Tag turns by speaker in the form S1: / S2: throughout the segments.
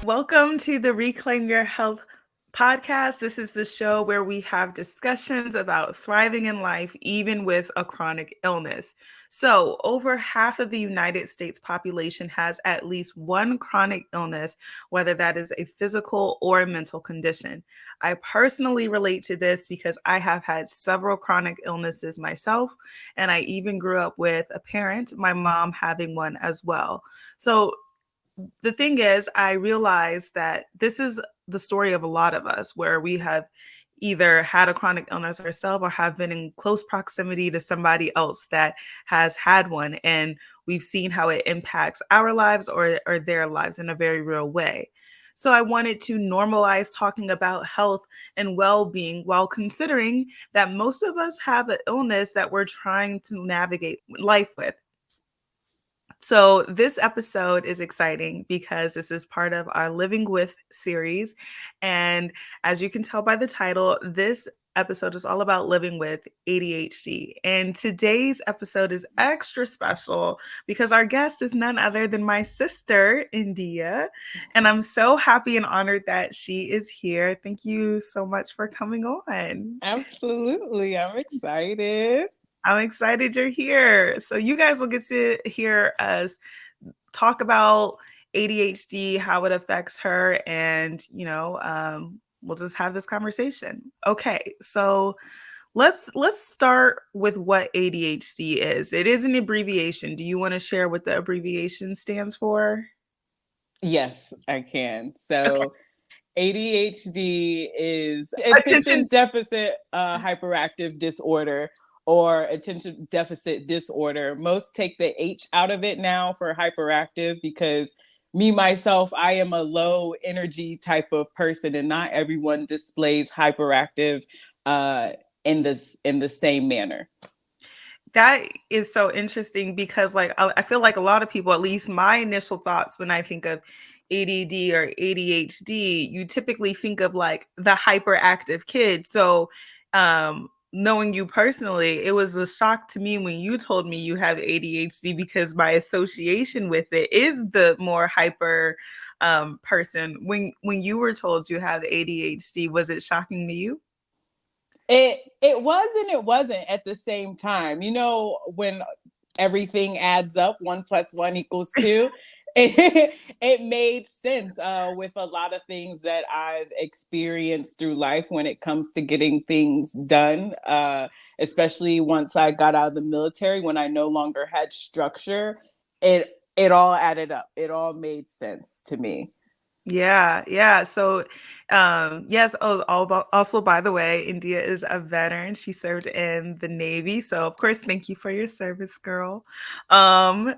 S1: Welcome to the Reclaim Your Health podcast. This is the show where we have discussions about thriving in life, even with a chronic illness. So, over half of the United States population has at least one chronic illness, whether that is a physical or a mental condition. I personally relate to this because I have had several chronic illnesses myself, and I even grew up with a parent, my mom having one as well. So, the thing is, I realized that this is the story of a lot of us where we have either had a chronic illness ourselves or have been in close proximity to somebody else that has had one. And we've seen how it impacts our lives or their lives in a very real way. So I wanted to normalize talking about health and well-being while considering that most of us have an illness that we're trying to navigate life with. So, this episode is exciting because this is part of our Living With series. And as you can tell by the title, this episode is all about living with ADHD. And today's episode is extra special because our guest is none other than my sister, India. And I'm so happy and honored that she is here. Thank you so much for coming on.
S2: Absolutely. I'm excited.
S1: I'm excited you're here. So, you guys will get to hear us talk about ADHD, how it affects her, and we'll just have this conversation. Okay, so let's start with what ADHD is. It is an abbreviation. Do you want to share what the abbreviation stands for?
S2: Yes, I can.
S1: Okay,
S2: So ADHD is attention
S1: attention.
S2: deficit hyperactive disorder or attention deficit disorder. Most take the H out of it now for hyperactive because me myself, I am a low energy type of person, and not everyone displays hyperactive uh, in the same manner.
S1: That is so interesting because, like, I feel like a lot of people, at least my initial thoughts when I think of ADD or ADHD, you typically think of like the hyperactive kid. So, knowing you personally, it was a shock to me when you told me you have ADHD because my association with it is the more hyper person. When you were told you have ADHD, was it shocking to you?
S2: It was and it wasn't at the same time. You know, when everything adds up, 1 + 1 = 2. It made sense with a lot of things that I've experienced through life when it comes to getting things done, especially once I got out of the military, when I no longer had structure. It all added up. It all made sense to me.
S1: Yeah, yeah. So, yes. Oh, also, by the way, India is a veteran. She served in the Navy, so of course, thank you for your service, girl. Um,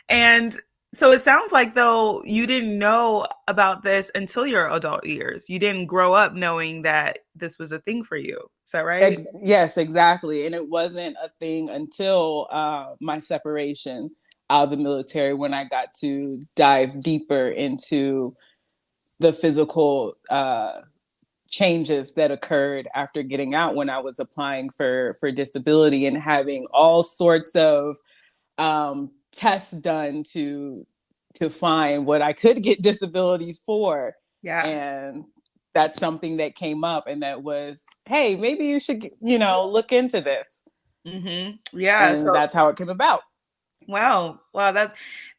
S1: and so it sounds like though you didn't know about this until your adult years. You didn't grow up knowing that this was a thing for you. Is that right?
S2: Yes, exactly. And it wasn't a thing until my separation out of the military, when I got to dive deeper into the physical changes that occurred after getting out, when I was applying for disability and having all sorts of tests done to find what I could get disabilities for.
S1: Yeah.
S2: And that's something that came up, and that was, hey, maybe you should, look into this.
S1: Yeah.
S2: And
S1: So
S2: that's how it came about.
S1: wow. Wow,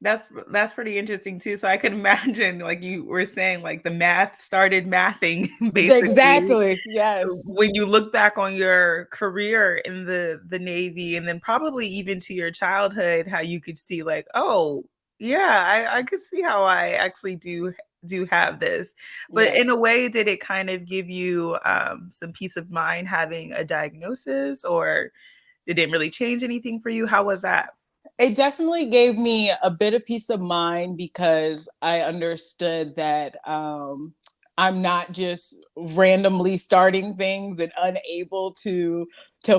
S1: that's pretty interesting too. So I could imagine, like you were saying, like the math started mathing basically
S2: Exactly. Yes.
S1: when you look back on your career in the Navy and then probably even to your childhood, how you could see like, oh, yeah, I could see how I actually do have this. But in a
S2: Yes.
S1: way, did it kind of give you some peace of mind having a diagnosis, or it didn't really change anything for you? How was that?
S2: It definitely gave me a bit of peace of mind because I understood that I'm not just randomly starting things and unable to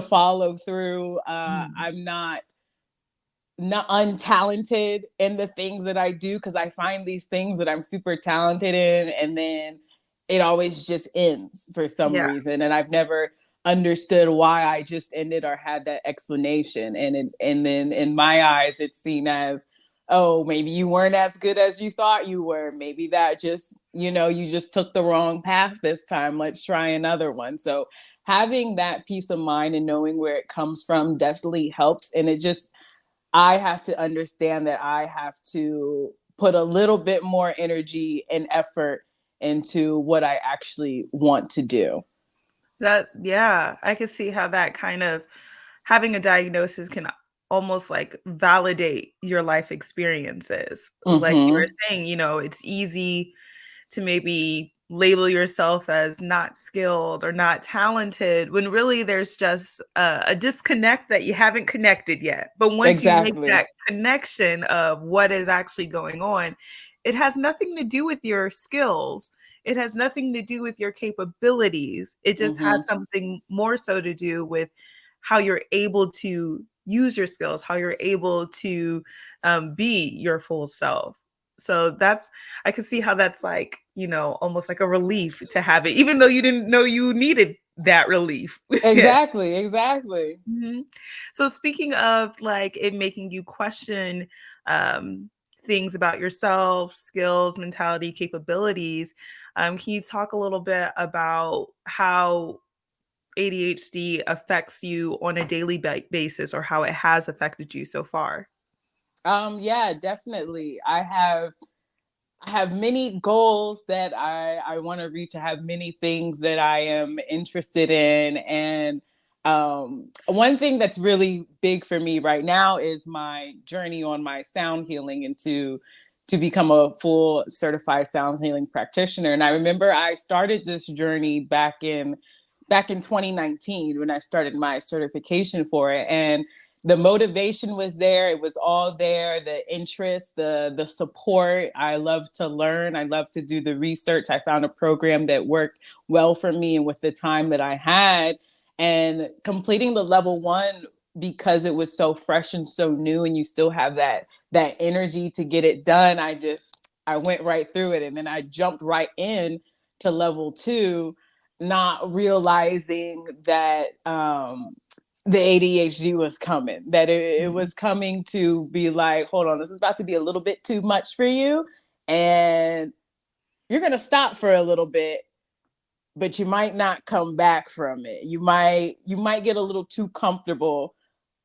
S2: follow through.
S1: Mm.
S2: I'm not untalented in the things that I do, because I find these things that I'm super talented in, and then it always just ends for some
S1: Yeah.
S2: reason, and I've never understood why I just ended or had that explanation. And then in my eyes, it's seen as oh, maybe you weren't as good as you thought you were. Maybe that just, you just took the wrong path this time. Let's try another one. So having that peace of mind and knowing where it comes from definitely helps. And I have to understand that I have to put a little bit more energy and effort into what I actually want to do.
S1: That, yeah, I can see how that kind of having a diagnosis can almost like validate your life experiences. Like you were
S2: Mm-hmm.
S1: saying, it's easy to maybe label yourself as not skilled or not talented when really there's just a disconnect that you haven't connected yet. But once you make
S2: Exactly.
S1: that connection of what is actually going on, it has nothing to do with your skills. It has nothing to do with your capabilities. It just
S2: Mm-hmm.
S1: has something more so to do with how you're able to use your skills, how you're able to be your full self. So I can see how that's like, almost like a relief to have it, even though you didn't know you needed that relief. Yeah.
S2: Exactly. Exactly.
S1: Mhm. So speaking of like it making you question um, things about yourself, skills, mentality, capabilities, can you talk a little bit about how ADHD affects you on a daily basis or how it has affected you so far?
S2: Yeah, definitely. I have many goals that I want to reach. I have many things that I am interested in. And one thing that's really big for me right now is my journey on my sound healing and to become a full certified sound healing practitioner. And I remember I started this journey back in 2019 when I started my certification for it. And the motivation was there, it was all there, the interest, the support. I love to learn, I love to do the research. I found a program that worked well for me and with the time that I had. And completing the level 1, because it was so fresh and so new and you still have that energy to get it done, I went right through it. And then I jumped right in to level 2, not realizing that the ADHD was coming, that it
S1: Mhm.
S2: was coming to be like, hold on, this is about to be a little bit too much for you. And you're going to stop for a little bit, but you might not come back from it. You might get a little too comfortable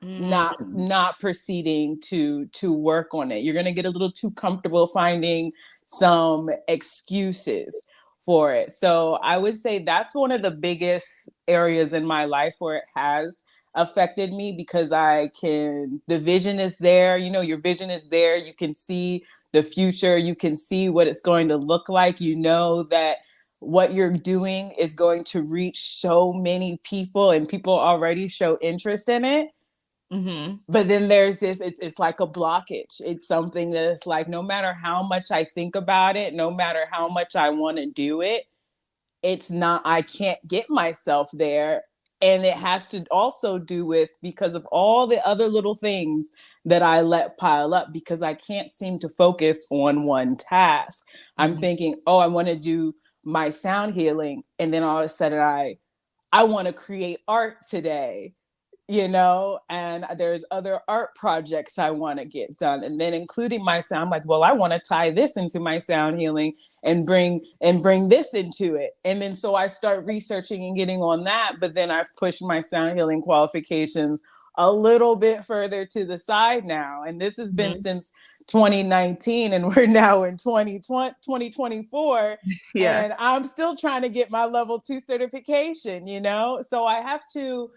S1: Mm.
S2: not proceeding to work on it. You're going to get a little too comfortable finding some excuses for it. So I would say that's one of the biggest areas in my life where it has affected me, because the vision is there. Your vision is there. You can see the future. You can see what it's going to look like. You know that what you're doing is going to reach so many people, and people already show interest in it.
S1: Mhm.
S2: But then there's this, it's like a blockage. It's something that it's like, no matter how much I think about it, no matter how much I want to do it, it's not, I can't get myself there. And it has to also do with, because of all the other little things that I let pile up, because I can't seem to focus on one task. I'm
S1: Mhm.
S2: thinking, oh, I want to do my sound healing, and then all of a sudden I want to create art today, and there's other art projects I want to get done. And then including my sound, I'm like, well, I want to tie this into my sound healing and bring this into it. And then so I start researching and getting on that. But then I've pushed my sound healing qualifications a little bit further to the side now. And this has been
S1: Mhm.
S2: since 2019, and we're now in 2024,
S1: Yeah.
S2: and I'm still trying to get my level 2 certification. So I have to,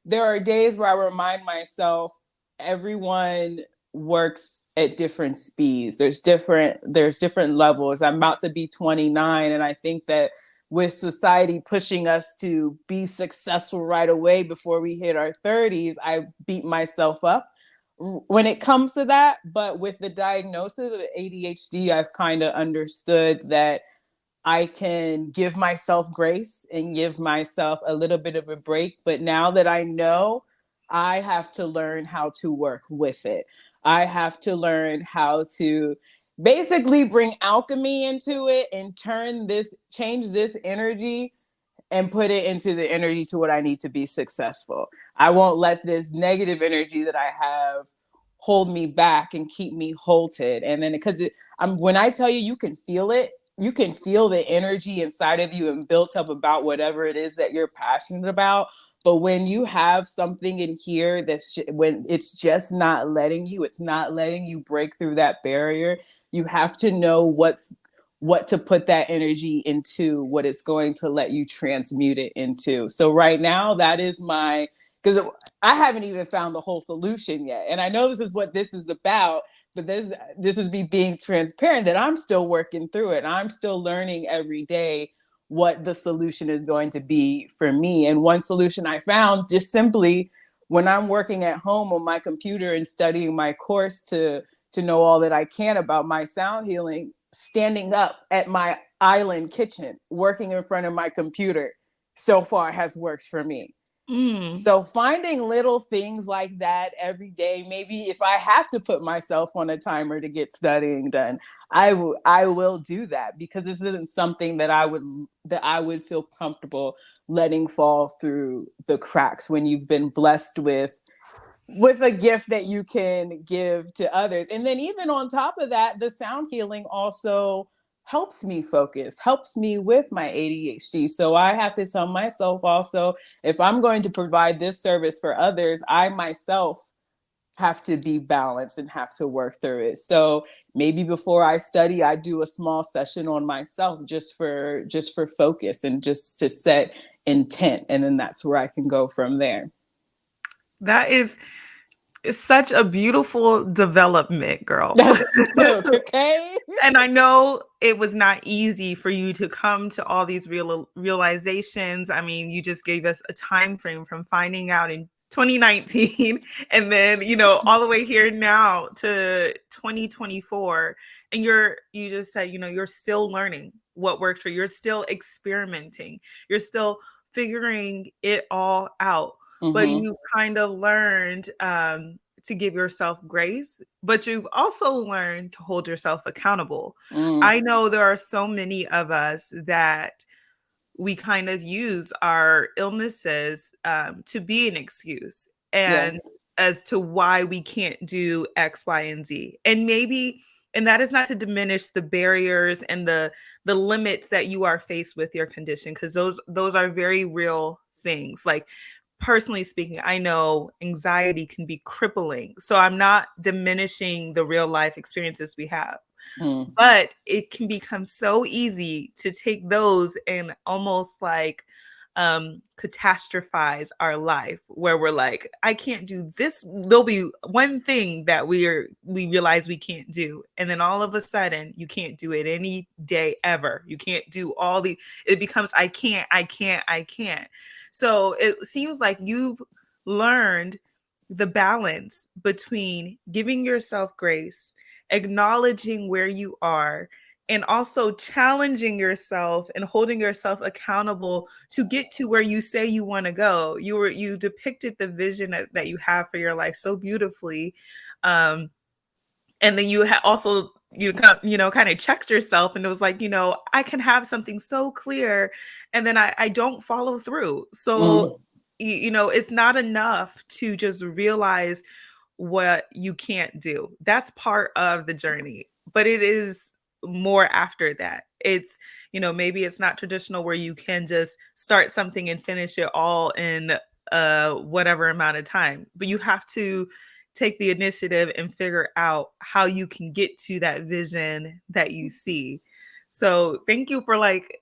S2: there are days where I remind myself, everyone works at different speeds. There's different levels. I'm about to be 29, and I think that with society pushing us to be successful right away before we hit our 30s, I beat myself up when it comes to that. But with the diagnosis of ADHD, I've kind of understood that I can give myself grace and give myself a little bit of a break. But now that I know, I have to learn how to work with it. I have to learn how to basically bring alchemy into it and change this energy and put it into the energy to what I need to be successful. I won't let this negative energy that I have hold me back and keep me halted. And then because when I tell you, you can feel it, you can feel the energy inside of you and built up about whatever it is that you're passionate about. But when you have something in here when it's just not letting you, it's not letting you break through that barrier, you have to know what to put that energy into, what it's going to let you transmute it into. So right now, that is because I haven't even found the whole solution yet. And I know this is what this is about, but this is me being transparent that I'm still working through it. I'm still learning every day what the solution is going to be for me. And one solution I found, just simply when I'm working at home on my computer and studying my course to know all that I can about my sound healing, standing up at my island kitchen, working in front of my computer, so far has worked for me. So finding little things like that every day, maybe if I have to put myself on a timer to get studying done, I will do that, because this isn't something that I would feel comfortable letting fall through the cracks when you've been blessed with a gift that you can give to others. And then even on top of that, the sound healing also helps me focus, helps me with my ADHD. So I have to tell myself also, if I'm going to provide this service for others, I myself have to be balanced and have to work through it. So maybe before I study, I do a small session on myself just for focus and just to set intent. And then that's where I can go from there.
S1: That is such a beautiful development, girl.
S2: Okay.
S1: And I know it was not easy for you to come to all these realizations. I mean, you just gave us a time frame from finding out in 2019 and then, all the way here now to 2024. And you just said, you're still learning what worked for you. You're still experimenting. You're still figuring it all out. But
S2: Mm-hmm.
S1: you kind of learned to give yourself grace, but you've also learned to hold yourself accountable. I know there are so many of us that we kind of use our illnesses to be an excuse and
S2: Yes.
S1: as to why we can't do X, Y, and Z. And that is not to diminish the barriers and the limits that you are faced with your condition, because those are very real things. Like, personally speaking, I know anxiety can be crippling. So I'm not diminishing the real life experiences we have. But it can become so easy to take those and almost like catastrophize our life, where we're like, I can't do this. There'll be one thing that we realize we can't do, and then all of a sudden you can't do it any day ever. You can't do it becomes I can't. So it seems like you've learned the balance between giving yourself grace, acknowledging where you are, and also challenging yourself and holding yourself accountable to get to where you say you want to go. You depicted the vision that you have for your life so beautifully. And then you also kind of checked yourself, and it was like, I can have something so clear and then I don't follow through. So it's not enough to just realize what you can't do. That's part of the journey, but it is more after that. It's, maybe it's not traditional where you can just start something and finish it all in whatever amount of time, but you have to take the initiative and figure out how you can get to that vision that you see. So thank you for like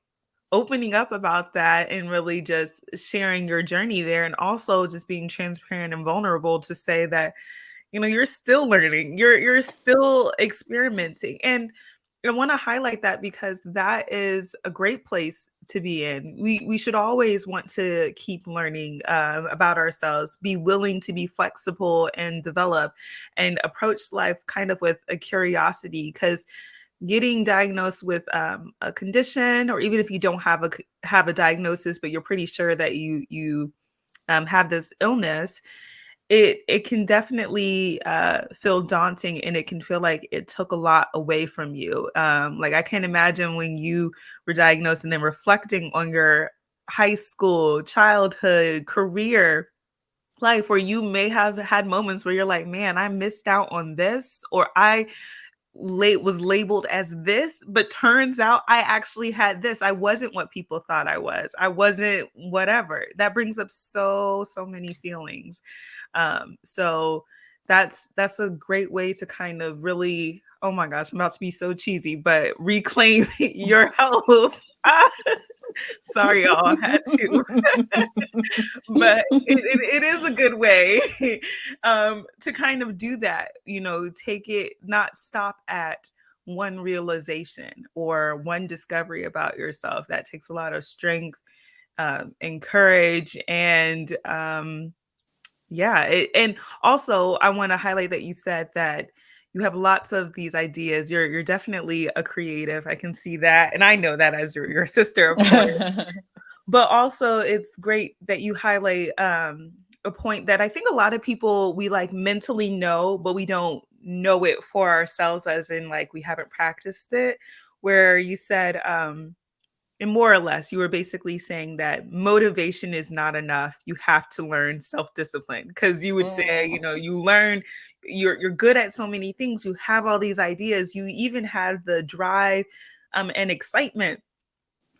S1: opening up about that and really just sharing your journey there, and also just being transparent and vulnerable to say that you're still learning, you're still experimenting. And I want to highlight that because that is a great place to be in. We should always want to keep learning about ourselves, be willing to be flexible and develop, and approach life kind of with a curiosity, because getting diagnosed with a condition, or even if you don't have a diagnosis but you're pretty sure that you have this illness, it can definitely feel daunting, and it can feel like it took a lot away from you. Like, I can't imagine when you were diagnosed and then reflecting on your high school, childhood, career, life where you may have had moments where you're like, man, I missed out on this, or I late was labeled as this, but turns out I actually had this. I wasn't what people thought I was. I wasn't whatever. That brings up so many feelings. So that's a great way to kind of really, oh my gosh, I'm about to be so cheesy, but reclaim your health. Ah, sorry, y'all, I had to. But it is a good way to kind of do that, take it, not stop at one realization or one discovery about yourself. That takes a lot of strength and courage. And and also I want to highlight that you said that you have lots of these ideas. You're definitely a creative. I can see that, and I know that as your sister, of course. But also, it's great that you highlight a point that I think a lot of people, we like mentally know, but we don't know it for ourselves, as in like we haven't practiced it. Where you said, and more or less, you were basically saying that motivation is not enough. You have to learn self-discipline, because you would say, you learn, you're good at so many things. You have all these ideas. You even have the drive and excitement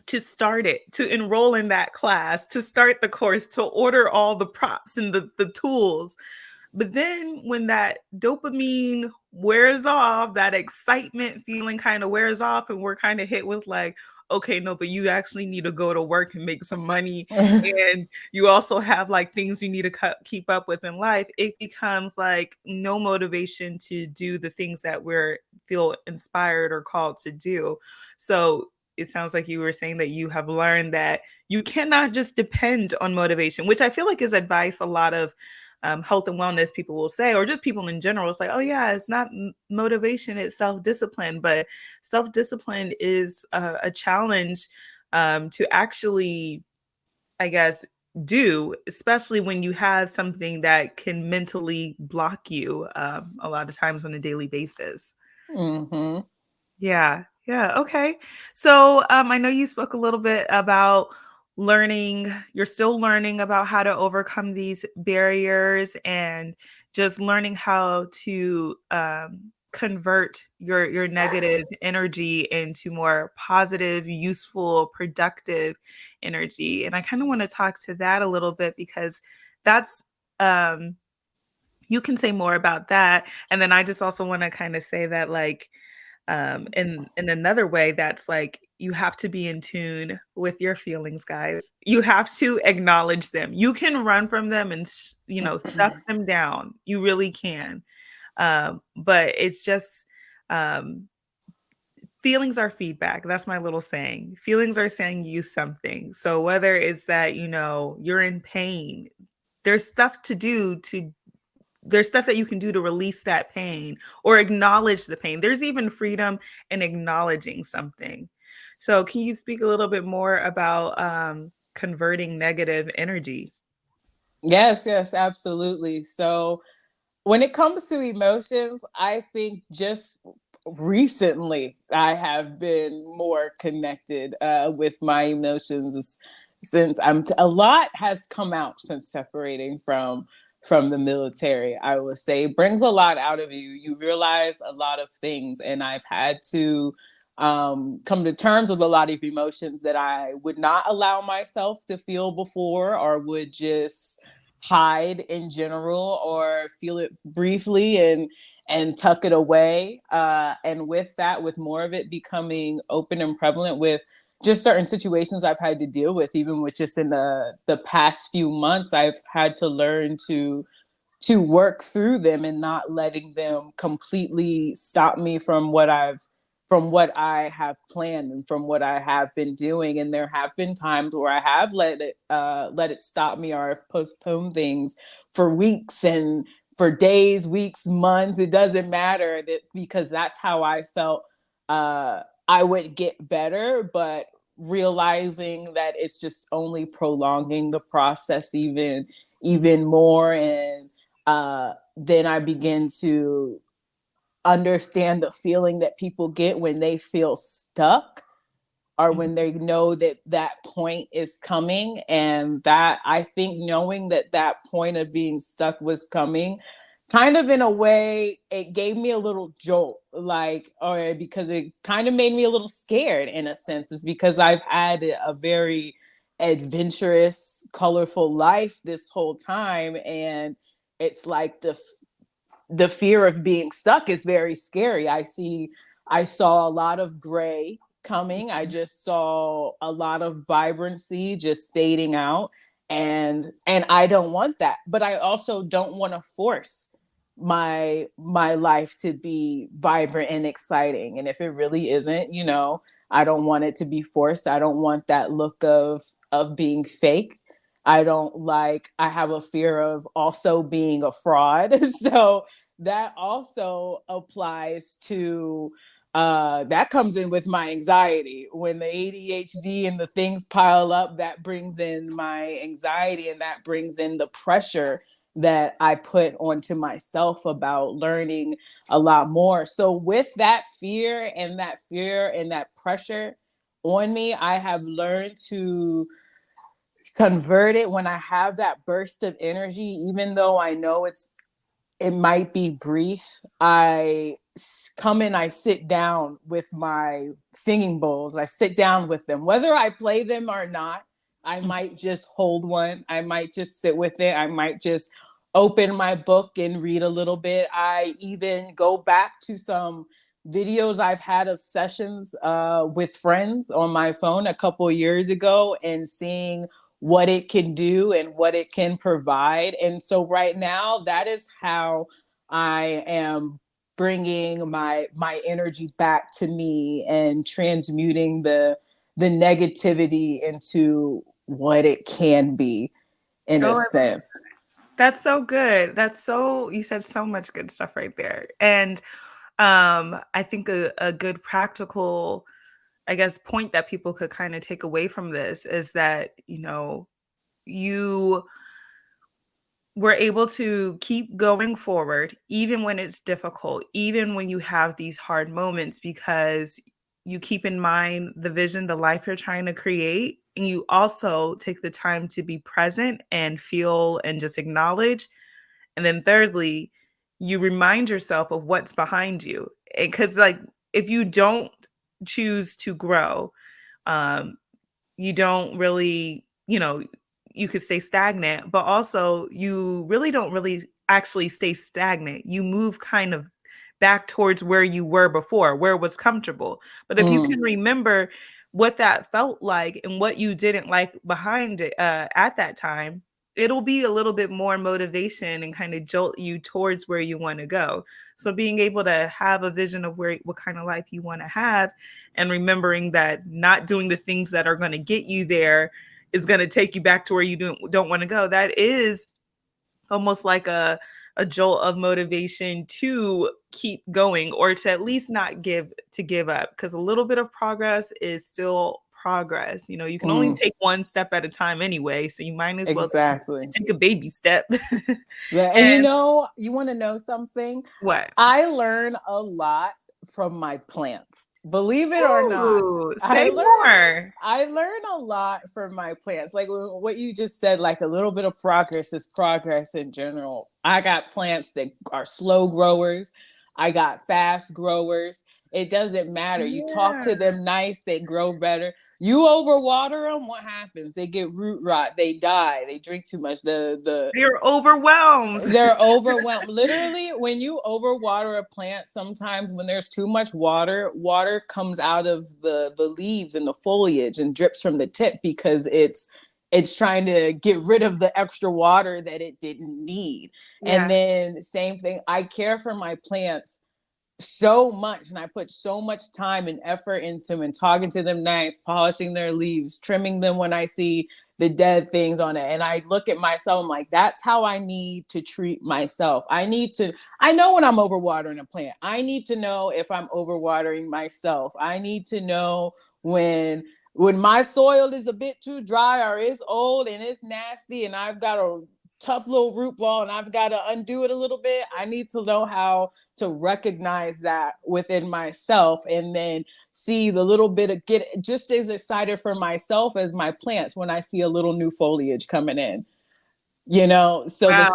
S1: to start it, to enroll in that class, to start the course, to order all the props and the tools. But then when that dopamine wears off, that excitement feeling kind of wears off, and we're kind of hit with like, okay, no, but you actually need to go to work and make some money. And you also have like things you need to keep up with in life. It becomes like no motivation to do the things that we're feel inspired or called to do. So it sounds like you were saying that you have learned that you cannot just depend on motivation, which I feel like is advice a lot of health and wellness people will say, or just people in general. It's like, oh yeah, it's not motivation, it's self-discipline. But self-discipline is a challenge to actually, I guess, do, especially when you have something that can mentally block you a lot of times on a daily basis.
S2: Mm-hmm.
S1: Yeah. Yeah. Okay. So I know you spoke a little bit about learning, you're still learning about how to overcome these barriers, and just learning how to convert your negative energy into more positive, useful, productive energy. And I kind of want to talk to that a little bit, because that's you can say more about that. And then I just also want to kind of say that, like, in another way, that's like, you have to be in tune with your feelings, guys. You have to acknowledge them. You can run from them and stuff them down. You really can. But it's just um feelings are feedback. That's my little saying. Feelings are saying you something. So whether it's that, you're in pain, there's stuff to do to there's stuff that you can do to release that pain or acknowledge the pain. There's even freedom in acknowledging something. So, can you speak a little bit more about converting negative energy?
S2: Yes, absolutely. So when it comes to emotions, I think just recently I have been more connected with my emotions, since a lot has come out since separating from the military. I would say it brings a lot out of you. You realize a lot of things, and I've had to come to terms with a lot of emotions that I would not allow myself to feel before, or would just hide in general, or feel it briefly and tuck it away. And with that, with more of it becoming open and prevalent with just certain situations I've had to deal with, even with just in the past few months, I've had to learn to work through them and not letting them completely stop me from what I have planned and from what I have been doing. And there have been times where I have let it stop me, or I've postponed things for weeks and for days, weeks, months. It doesn't matter, that because that's how I felt I would get better. But realizing that it's just only prolonging the process even more. And then I begin to understand the feeling that people get when they feel stuck. or when they know that that point is coming. And that, I think, knowing that that point of being stuck was coming, kind of in a way, it gave me a little jolt, like, or because it kind of made me a little scared in a sense, is because I've had a very adventurous, colorful life this whole time. And it's like the fear of being stuck is very scary. I saw a lot of gray coming. I just saw a lot of vibrancy just fading out. And I don't want that. But I also don't want to force my life to be vibrant and exciting. And if it really isn't, I don't want it to be forced. I don't want that look of being fake. I have a fear of also being a fraud. So that also applies to that comes in with my anxiety. When the ADHD and the things pile up, that brings in my anxiety, and that brings in the pressure that I put onto myself about learning a lot more. So with that fear and that pressure on me, I have learned to convert it when I have that burst of energy, even though I know it might be brief. I come in, I sit down with my singing bowls. I sit down with them, whether I play them or not. I might just hold one. I might just sit with it. I might just open my book and read a little bit. I even go back to some videos I've had of sessions with friends on my phone a couple of years ago, and seeing what it can do and what it can provide. And so right now, that is how I am bringing my energy back to me and transmuting the negativity into what it can be, in a
S1: Oh,
S2: sense.
S1: that's so good. You said so much good stuff right there. And I think a good practical, I guess, point that people could kind of take away from this is that, you were able to keep going forward, even when it's difficult, even when you have these hard moments, because you keep in mind the vision, the life you're trying to create. And you also take the time to be present and feel and just acknowledge. And then thirdly, you remind yourself of what's behind you. Because, like, if you don't choose to grow, um, you don't really, you could stay stagnant, but also you really don't really actually stay stagnant. You move kind of back towards where you were before, where it was comfortable. But if you can remember what that felt like and what you didn't like behind it at that time, it'll be a little bit more motivation and kind of jolt you towards where you want to go. So being able to have a vision of what kind of life you want to have, and remembering that not doing the things that are going to get you there is going to take you back to where you don't want to go. That is almost like a jolt of motivation to keep going, or to at least not give up, because a little bit of progress is still progress. You can only take one step at a time anyway, so you might as well
S2: Exactly.
S1: take a baby step.
S2: Yeah, and
S1: And
S2: you want to know something?
S1: what?
S2: I learn a lot from my plants. Believe it or not,
S1: Ooh,
S2: I
S1: say
S2: learn
S1: more.
S2: I learn a lot from my plants. Like what you just said, like a little bit of progress is progress in general. I got plants that are slow growers. I got fast growers. It doesn't matter. You talk
S1: Yeah,
S2: to them nice, they grow better. You overwater them, what happens? They get root rot. They die. They drink too much.
S1: you're overwhelmed.
S2: They're overwhelmed. Literally, when you overwater a plant, sometimes when there's too much water, water comes out of the leaves and the foliage and drips from the tip, because it's trying to get rid of the extra water that it didn't need. And
S1: Yeah.
S2: then same thing, I care for my plants so much, and I put so much time and effort into them, and talking to them nice, polishing their leaves, trimming them when I see the dead things on it. And I look at myself, I'm like, that's how I need to treat myself. I know when I'm overwatering a plant. I need to know if I'm overwatering myself. I need to know when my soil is a bit too dry or it's old and it's nasty and I've got to tough little root ball and I've got to undo it a little bit. I need to know how to recognize that within myself and then see the little bit of get just as excited for myself as my plants when I see a little new foliage coming in. So the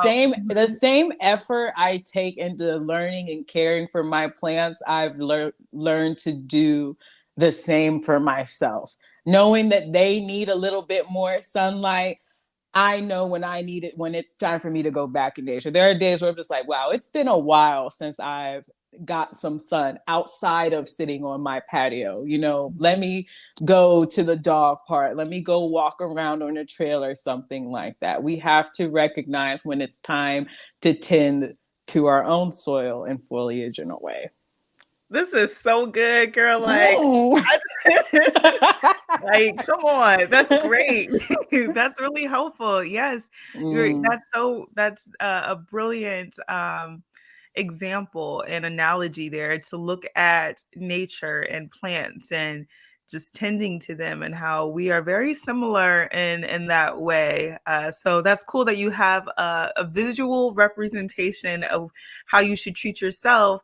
S1: Wow.
S2: same effort I take into learning and caring for my plants, I've learned to do the same for myself, knowing that they need a little bit more sunlight. I know when I need it, when it's time for me to go back in nature. There are days where I'm just like, wow, it's been a while since I've got some sun outside of sitting on my patio. Let me go to the dog park. Let me go walk around on a trail or something like that. We have to recognize when it's time to tend to our own soil and foliage in a way.
S1: This is so good, girl.
S2: Mm.
S1: Like, come on, that's great. That's really helpful. Yes,
S2: Mm.
S1: that's a brilliant example and analogy there to look at nature and plants and just tending to them and how we are very similar in that way. So that's cool that you have a visual representation of how you should treat yourself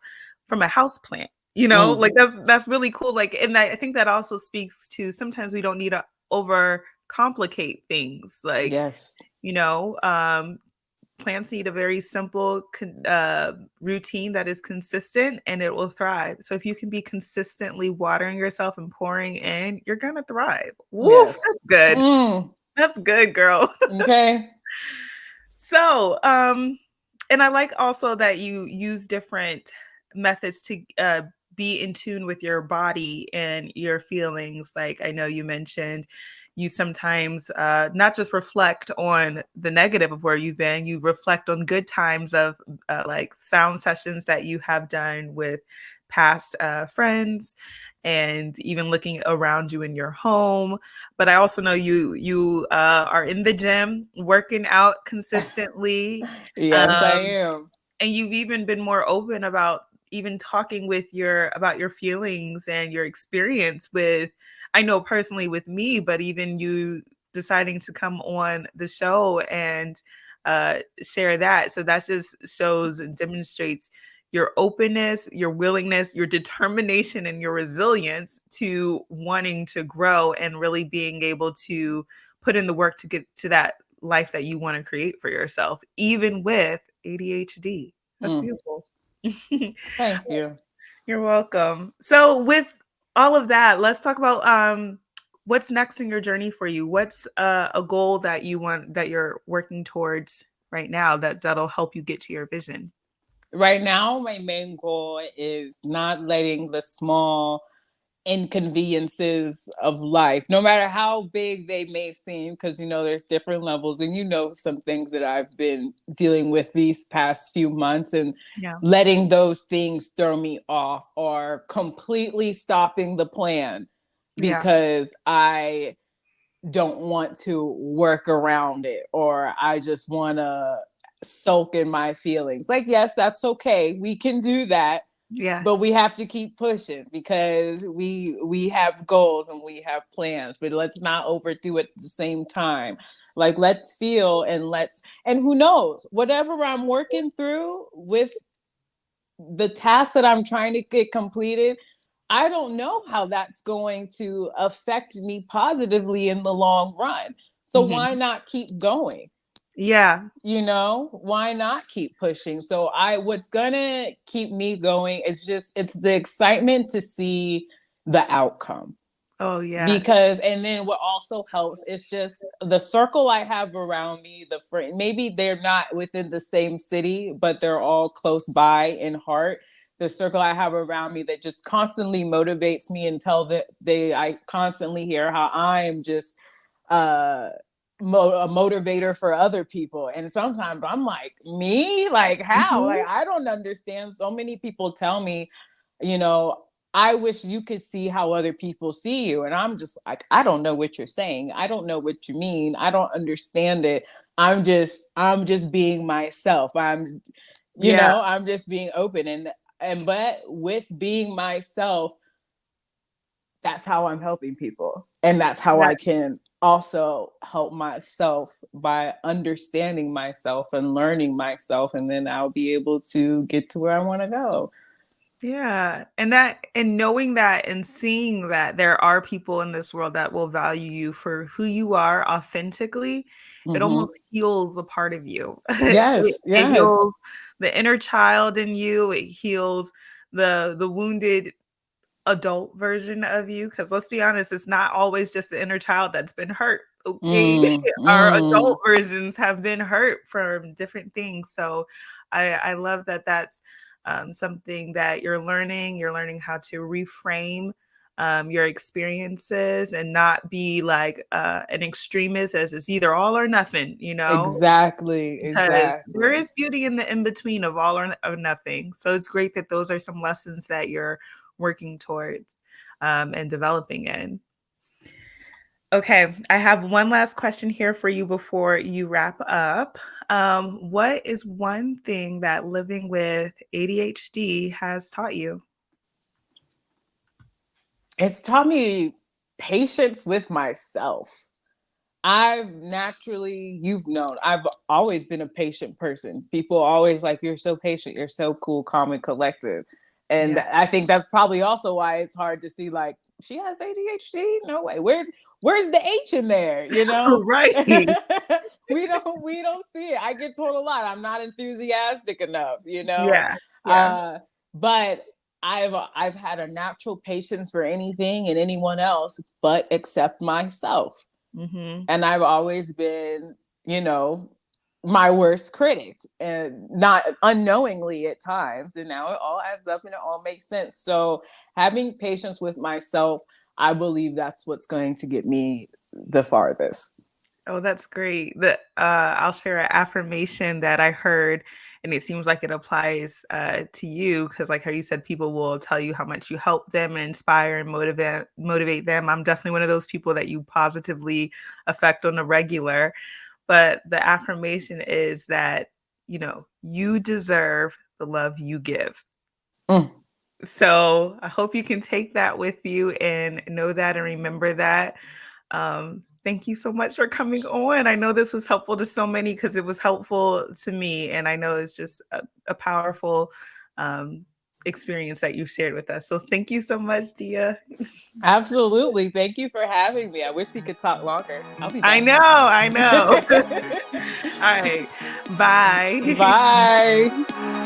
S1: from a house plant.
S2: Mm.
S1: Like that's really cool. Like, and I think that also speaks to sometimes we don't need to over complicate things. Like,
S2: Yes.
S1: you know, um, plants need a very simple routine that is consistent and it will thrive. So if you can be consistently watering yourself and pouring in, you're gonna thrive. Woof,
S2: Yes.
S1: that's good.
S2: Mm.
S1: That's good, girl.
S2: Okay.
S1: So, and I like also that you use different methods to be in tune with your body and your feelings. Like I know you mentioned you sometimes not just reflect on the negative of where you've been, you reflect on good times of like sound sessions that you have done with past friends and even looking around you in your home. But I also know you are in the gym working out consistently.
S2: Yes, I
S1: um,
S2: am.
S1: and you've even been more open about even talking with your about your feelings and your experience with, I know personally with me, but even you deciding to come on the show and share that. So that just shows and demonstrates your openness, your willingness, your determination, and your resilience to wanting to grow and really being able to put in the work to get to that life that you want to create for yourself, even with ADHD. That's
S2: Mm.
S1: beautiful.
S2: Thank you.
S1: You're welcome. So with all of that, let's talk about what's next in your journey for you. What's a goal that you want that you're working towards right now that'll help you get to your vision?
S2: Right now, my main goal is not letting the small inconveniences of life, no matter how big they may seem, because there's different levels, and some things that I've been dealing with these past few months, and
S1: Yeah.
S2: letting those things throw me off or completely stopping the plan
S1: Yeah.
S2: because I don't want to work around it or I just want to sulk in my feelings. Like, yes, that's okay. We can do that,
S1: Yeah.
S2: but we have to keep pushing because we have goals and we have plans, but let's not overdo it at the same time. Like, let's feel and who knows, whatever I'm working through with the task that I'm trying to get completed, I don't know how that's going to affect me positively in the long run. So why
S1: Hmm.
S2: not keep going?
S1: Yeah.
S2: Why not keep pushing? So what's gonna keep me going is just it's the excitement to see the outcome.
S1: Oh yeah.
S2: Because and then what also helps is just the circle I have around me, the friend, maybe they're not within the same city, but they're all close by in heart. The circle I have around me that just constantly motivates me and tell that I constantly hear how I'm just uh a motivator for other people. And sometimes I'm like, me? Like how? Like
S1: Hmm.
S2: I don't understand. So many people tell me, you know, I wish you could see how other people see you. And I'm just like, I don't know what you're saying. I don't know what you mean. I don't understand it. I'm just being myself.
S1: Yeah.
S2: I'm just being open but with being myself, that's how I'm helping people. And that's how I can also help myself by understanding myself and learning myself. And then I'll be able to get to where I want to go.
S1: Yeah. And knowing that and seeing that there are people in this world that will value you for who you are authentically, it
S2: Mm-hmm.
S1: almost heals a part of you.
S2: Yes.
S1: It
S2: Yes.
S1: heals the inner child in you. It heals the wounded adult version of you, because let's be honest, it's not always just the inner child that's been hurt. Okay.
S2: Mm,
S1: Our
S2: mm.
S1: adult versions have been hurt from different things. So I love that that's something that you're learning how to reframe your experiences and not be like an extremist as it's either all or nothing,
S2: Exactly.
S1: because there
S2: Exactly.
S1: is beauty in the in between of all or nothing. So it's great that those are some lessons that you're working towards and developing in. Okay, I have one last question here for you before you wrap up. What is one thing that living with ADHD has taught you?
S2: It's taught me patience with myself. I've naturally, you've known, I've always been a patient person. People always like, you're so patient, you're so cool, calm, and collective. And
S1: Yeah.
S2: I think that's probably also why it's hard to see, like, she has ADHD? No way. Where's the H in there? You know?
S1: Right.
S2: we don't see it. I get told a lot. I'm not enthusiastic enough, you know?
S1: Yeah. Yeah.
S2: Uh, but I've had a natural patience for anything and anyone else, but except myself.
S1: Hmm.
S2: And I've always been, you know, my worst critic, and not unknowingly at times. And now it all adds up and it all makes sense. So having patience with myself, I believe that's what's going to get me the farthest.
S1: Oh, that's great. I'll share an affirmation that I heard, and it seems like it applies to you because, like how you said, people will tell you how much you help them and inspire and motivate them. I'm definitely one of those people that you positively affect on a regular. But the affirmation is that you deserve the love you give.
S2: Mm.
S1: So I hope you can take that with you and know that and remember that. Thank you so much for coming on. I know this was helpful to so many because it was helpful to me. And I know it's just a powerful um, experience that you've shared with us. So thank you so much, Dia.
S2: Absolutely. Thank you for having me. I wish we could talk longer. I'll be
S1: I
S2: back.
S1: know, I know. All right. Bye.
S2: Bye.